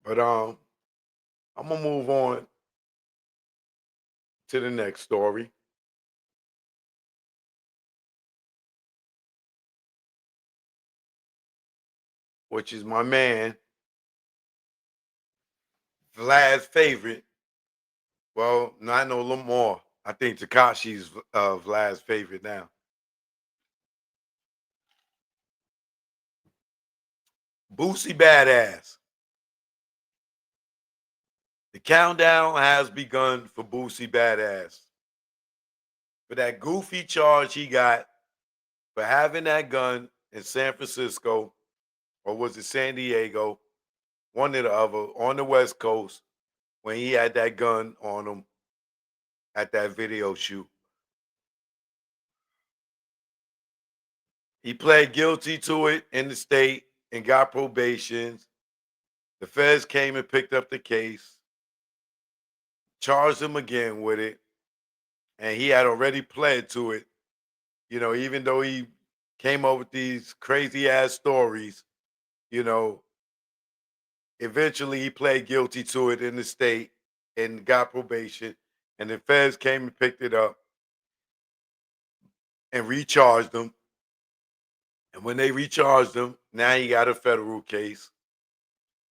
But I'm gonna move on to the next story, which is my man Vlad's favorite. Well, not no little more. I think Takashi's Vlad's favorite now. Boosie Badass. The countdown has begun for Boosie Badass. For that goofy charge he got for having that gun in San Francisco, or was it San Diego? One or the other, on the West Coast, when he had that gun on him at that video shoot. He pled guilty to it in the state and got probation. The feds came and picked up the case, charged him again with it, and he had already pled to it. You know, even though he came up with these crazy ass stories, you know, eventually he pled guilty to it in the state and got probation. And the feds came and picked it up and recharged him. And when they recharged him, now he got a federal case.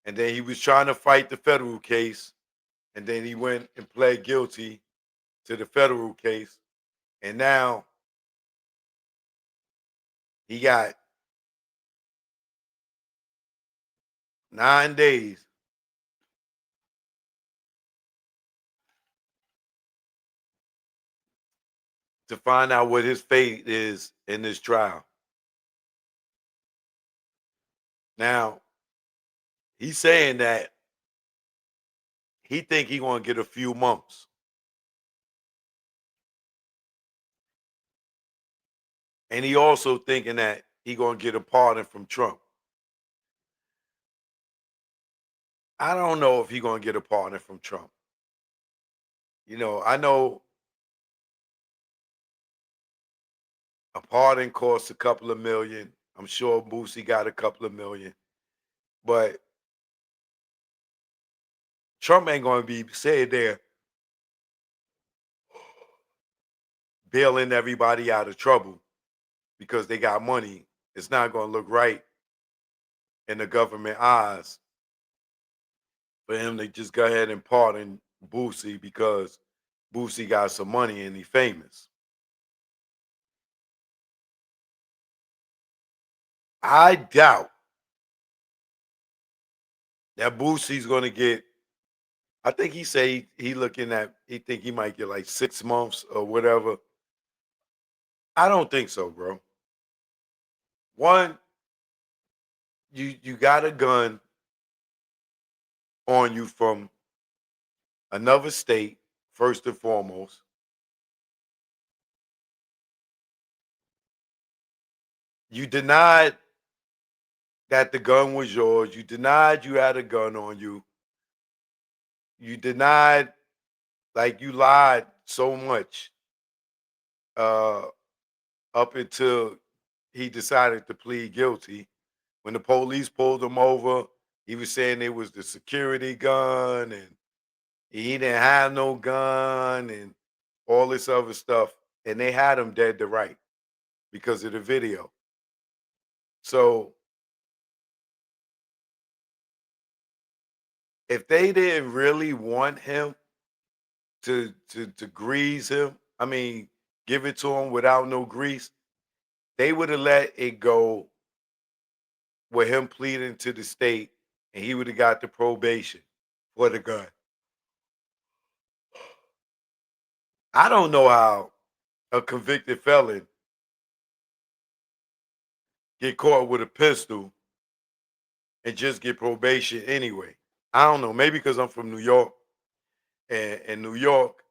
And then he was trying to fight the federal case. And then he went and pled guilty to the federal case. And now he got 9 days to find out what his fate is in this trial. Now, he's saying that he think he gonna get a few months. And he also thinking that he gonna get a pardon from Trump. I don't know if he gonna get a pardon from Trump. You know, I know a pardon costs a couple of million. I'm sure Boosie got a couple of million, but Trump ain't gonna be sitting there bailing everybody out of trouble because they got money. It's not gonna look right in the government eyes for him to just go ahead and pardon Boosie because Boosie got some money and he famous. I doubt that Boosie's gonna get. I think he say he looking at. He think he might get like 6 months or whatever. I don't think so, bro. One, you got a gun on you from another state. First and foremost, you denied that the gun was yours. You denied you had a gun on you. You denied, like you lied so much uh, up until he decided to plead guilty. When the police pulled him over, he was saying it was the security gun and he didn't have no gun and all this other stuff. And they had him dead to right because of the video. So if they didn't really want him to grease him, I mean, give it to him without no grease, they would have let it go with him pleading to the state, and he would have got the probation for the gun. I don't know how a convicted felon get caught with a pistol and just get probation anyway. I don't know. Maybe because I'm from New York, and in New York,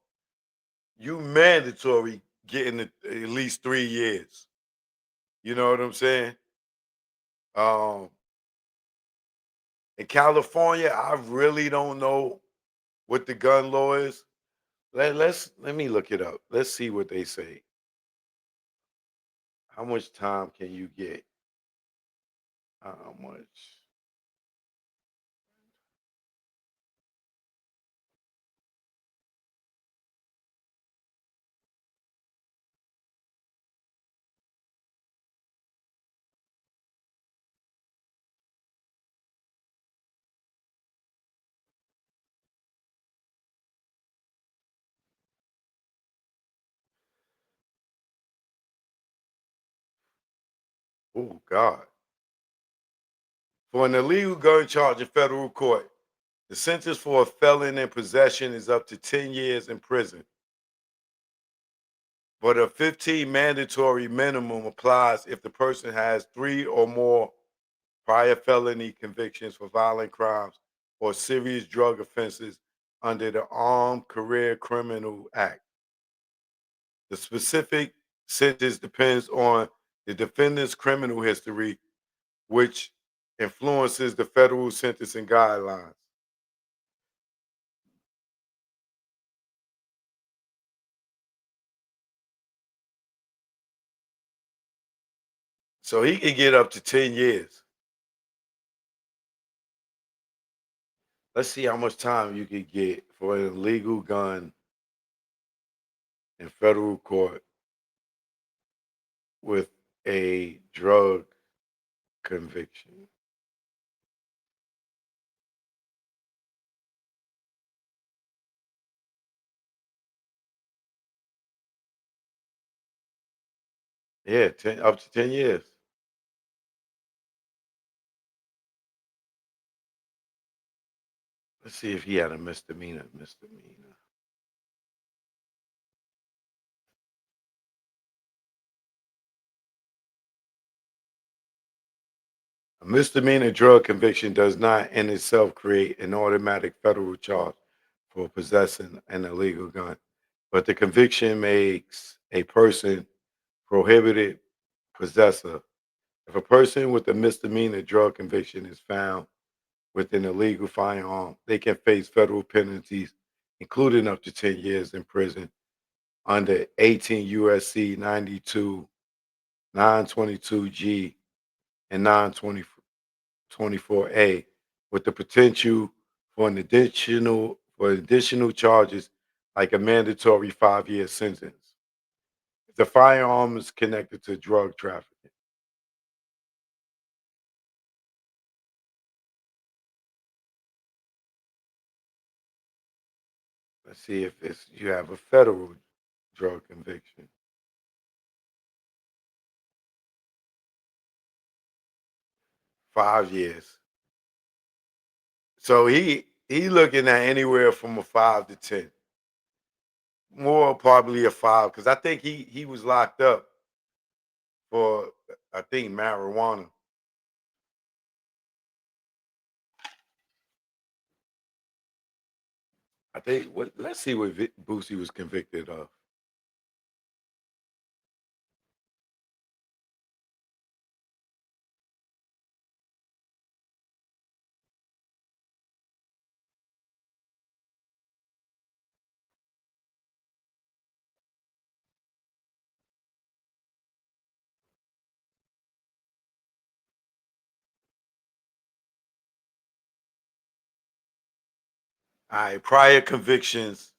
you mandatory getting at least 3 years. You know what I'm saying? Um, in California, I really don't know what the gun law is. Let me look it up. Let's see what they say. How much time can you get? How much? Oh God. For an illegal gun charge in federal court, the sentence for a felon in possession is up to 10 years in prison, but a 15 mandatory minimum applies if the person has 3 or more prior felony convictions for violent crimes or serious drug offenses under the Armed Career Criminal Act. The specific sentence depends on the defendant's criminal history, which influences the federal sentencing guidelines. So he could get up to 10 years. Let's see how much time you could get for an illegal gun in federal court with a drug conviction. Yeah, 10, up to 10 years. Let's see if he had a misdemeanor. Misdemeanor. A misdemeanor drug conviction does not in itself create an automatic federal charge for possessing an illegal gun, but the conviction makes a person prohibited possessor. If a person with a misdemeanor drug conviction is found with an illegal firearm, they can face federal penalties, including up to 10 years in prison under 18 USC 92, 922G, and 924A, with the potential for additional charges like a mandatory 5-year sentence. If the firearm is connected to drug trafficking. Let's see if it's you have a federal drug conviction. 5 years. So he looking at anywhere from a 5 to 10. More probably a 5, because I think he was locked up for I think marijuana. I think what let's see what Boosie was convicted of. All right, prior convictions.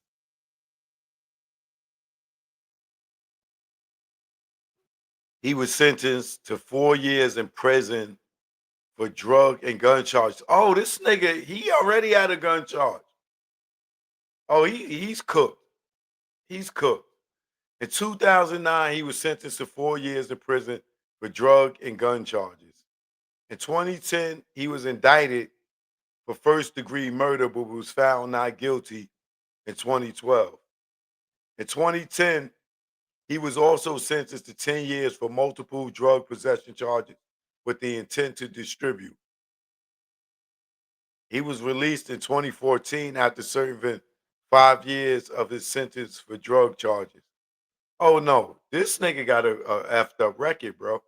He was sentenced to 4 years in prison for drug and gun charges. Oh, this nigga, he already had a gun charge. Oh, he's cooked. He's cooked. In 2009, he was sentenced to 4 years in prison for drug and gun charges. In 2010, he was indicted for first degree murder, but was found not guilty in 2012. In 2010, he was also sentenced to 10 years for multiple drug possession charges with the intent to distribute. He was released in 2014 after serving 5 years of his sentence for drug charges. Oh no, this nigga got a effed up record, bro.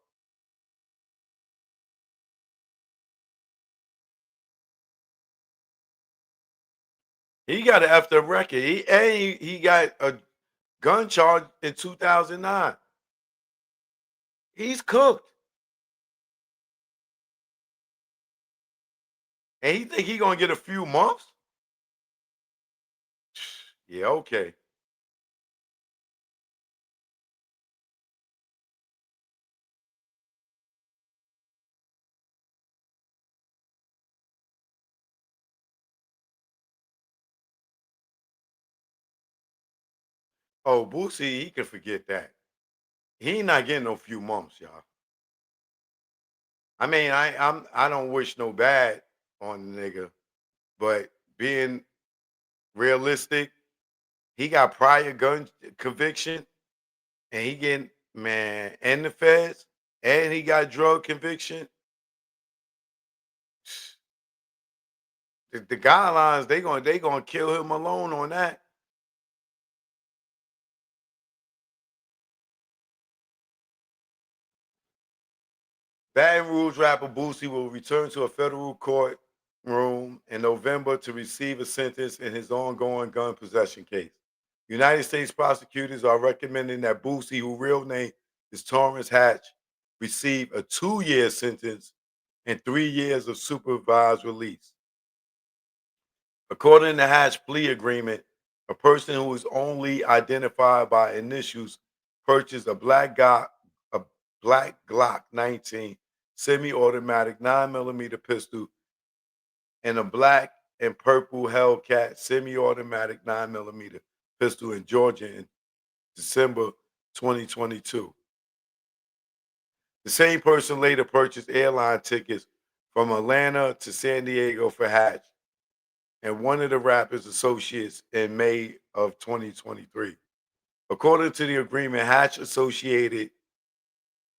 He got an effed up record. He got a gun charge in 2009. He's cooked. And he think he gonna get a few months? Yeah, okay. Oh, Boosie, he can forget that. He not getting no few months, y'all. I mean, I don't wish no bad on the nigga, but being realistic, he got prior gun conviction, and he getting man and the feds, and he got drug conviction. The guidelines they gonna kill him alone on that. Baton Rouge rapper Boosie will return to a federal court room in November to receive a sentence in his ongoing gun possession case. United States prosecutors are recommending that Boosie, whose real name is Torrance Hatch, receive a 2-year sentence and 3 years of supervised release. According to Hatch plea agreement, a person who is only identified by initials purchased a black Glock 19 semi-automatic 9mm pistol and a black and purple Hellcat semi-automatic 9mm pistol in Georgia in December 2022. The same person later purchased airline tickets from Atlanta to San Diego for Hatch and one of the rapper's associates in May of 2023. According to the agreement,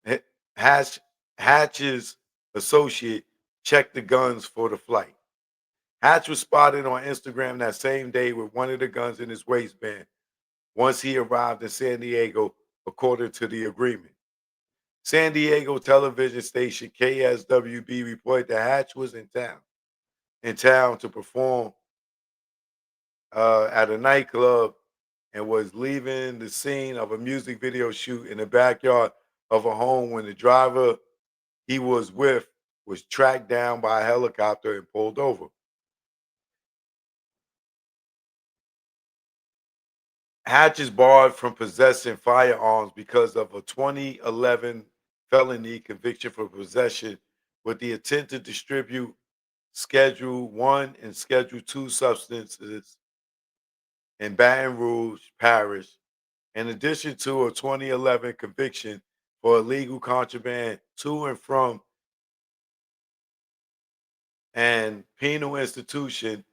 H- Hatch Hatch's associate checked the guns for the flight. Hatch was spotted on Instagram that same day with one of the guns in his waistband once he arrived in San Diego, according to the agreement. San Diego television station KSWB reported that Hatch was in town to perform at a nightclub and was leaving the scene of a music video shoot in the backyard of a home when the driver he was with was tracked down by a helicopter and pulled over. Hatch is barred from possessing firearms because of a 2011 felony conviction for possession with the intent to distribute Schedule 1 and Schedule 2 substances in Baton Rouge Parish, in addition to a 2011 conviction for illegal contraband to and from an penal institution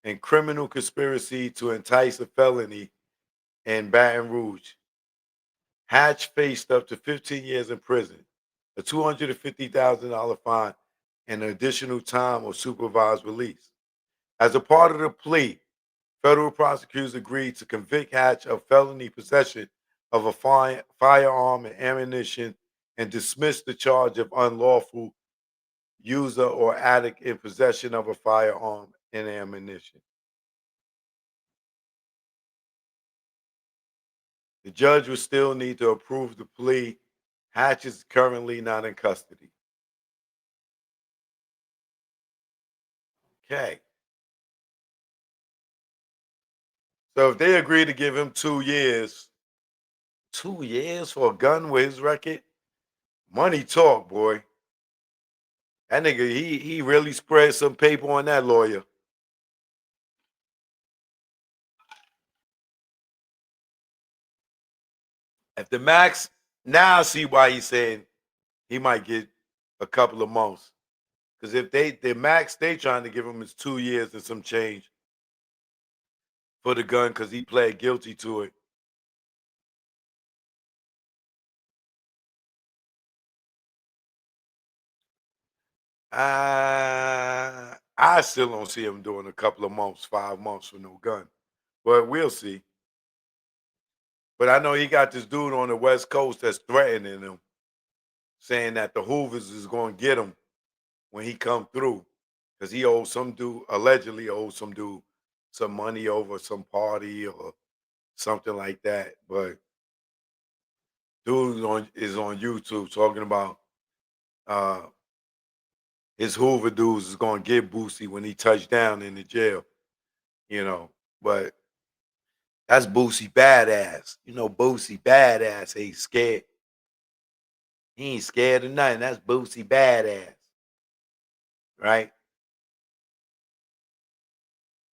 and criminal conspiracy to entice a felony in Baton Rouge. Hatch faced up to 15 years in prison, a $250,000 fine, and an additional time of supervised release. As a part of the plea, federal prosecutors agreed to convict Hatch of felony possession of a firearm and ammunition and dismiss the charge of unlawful user or addict in possession of a firearm and ammunition. The judge will still need to approve the plea. Hatch is currently not in custody. Okay. So if they agree to give him 2 years, 2 years for a gun with his record, money talk, boy. That nigga, he really spread some paper on that lawyer. If the max, now I see why he's saying he might get a couple of months. Because if the max they trying to give him is 2 years and some change for the gun because he pled guilty to it. I still don't see him doing a couple of months, 5 months for no gun. But we'll see. But I know he got this dude on the West Coast that's threatening him, saying that the Hoovers is going to get him when he come through, because he owes some dude, allegedly owes some dude some money over some party or something like that. But dude is on YouTube talking about uh his Hoover dudes is going to get Boosie when he touched down in the jail, you know. But that's Boosie badass. Boosie badass. He ain't scared. He ain't scared of nothing. That's Boosie badass, right?